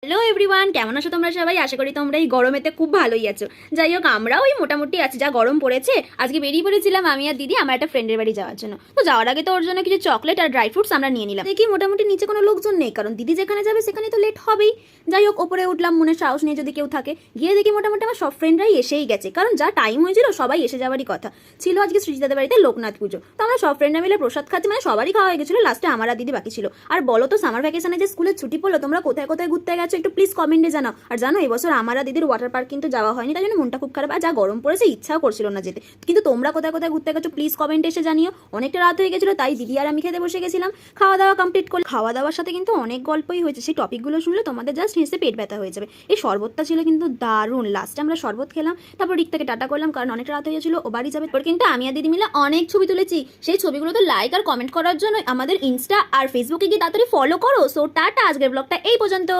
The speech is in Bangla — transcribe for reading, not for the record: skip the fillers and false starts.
হ্যালো এভরিওয়ান, কেমন আছো তোমরা সবাই? আশা করি তোমরা এই গরমেতে খুব ভালোই আছো। যাই হোক, আমরাও ওই মোটামুটি আছি, যা গরম পড়েছে। আজকে বেরিয়ে পড়েছিলাম আমি আর দিদি আমার একটা ফ্রেন্ডের বাড়ি যাওয়ার জন্য। তো যাওয়ার আগে তো ওর জন্য কিছু চকলেট আর ড্রাই ফ্রুটস আমরা নিয়ে নিলাম। দেখি মোটামুটি নিচে কোনো লোকজন নেই, কারণ দিদি যেখানে যাবে সেখানে তো লেট হবেই। যাই হোক, ওপরে উঠলাম মনে সাহস নিয়ে যদি কেউ থাকে। গিয়ে দেখি মোটামুটি আমার সব ফ্রেন্ডরাই এসেই গেছে, কারণ যা টাইম হয়েছিল সবাই এসে যাওয়ারই কথা ছিল। আজকে সৃজিতাদের বাড়িতে লোকনাথ পুজো, তো আমরা সব ফ্রেন্ডরা মিলে প্রসাদ খাচ্ছি, মানে সবারই খাওয়া হয়ে গেছিলো। লাস্টে আমার আর দিদি বাকি ছিল। আর বলো তো, সামার ভ্যাকেশনে যে স্কুলের ছুটি পড়লো, তোমরা কোথায় কোথায় ঘুরতে গেছো একটু প্লিজ কমেন্টে জানাও। আর জানো, এবছর আমার আর দিদির ওয়াটার পার্ক কিন্তু যাওয়া হয়নি, তাই জন্য মনটা খুব খারাপ। আর যা গরম পড়েছে, ইচ্ছাও করছিল না যেতে। কিন্তু তোমরা কোথায় কোথায় ঘুরতে গেছো প্লিজ কমেন্টে এসে জানিও। অনেকটা রাত হয়ে গেছিলো, তাই দিদি আর আমি খেতে বসে গেছিলাম। খাওয়া দাওয়া কমপ্লিট করলে খাওয়া দাওয়ার সাথে কিন্তু অনেক গল্পই হয়েছে। সেই টপিকগুলো শুনলে তোমাদের জাস্ট হেসে পেট ব্যথা হয়ে যাবে। এই শরবতটা ছিল কিন্তু দারুণ। লাস্টে আমরা শরবত খেলাম, তারপর রিক্তাকে টাটা করলাম, কারণ অনেকটা রাত হয়ে গেছিল, ও বাড়ি যাবে। পর কিন্তু আমি আর দিদি মিলে অনেক ছবি তুলেছি। সেই ছবিগুলো তো লাইক আর কমেন্ট করার জন্য আমাদের ইনস্টা আর ফেসবুকে গিয়ে তাড়াতাড়ি ফলো করো। সো টাটা, আজকের ব্লগটা এই পর্যন্ত।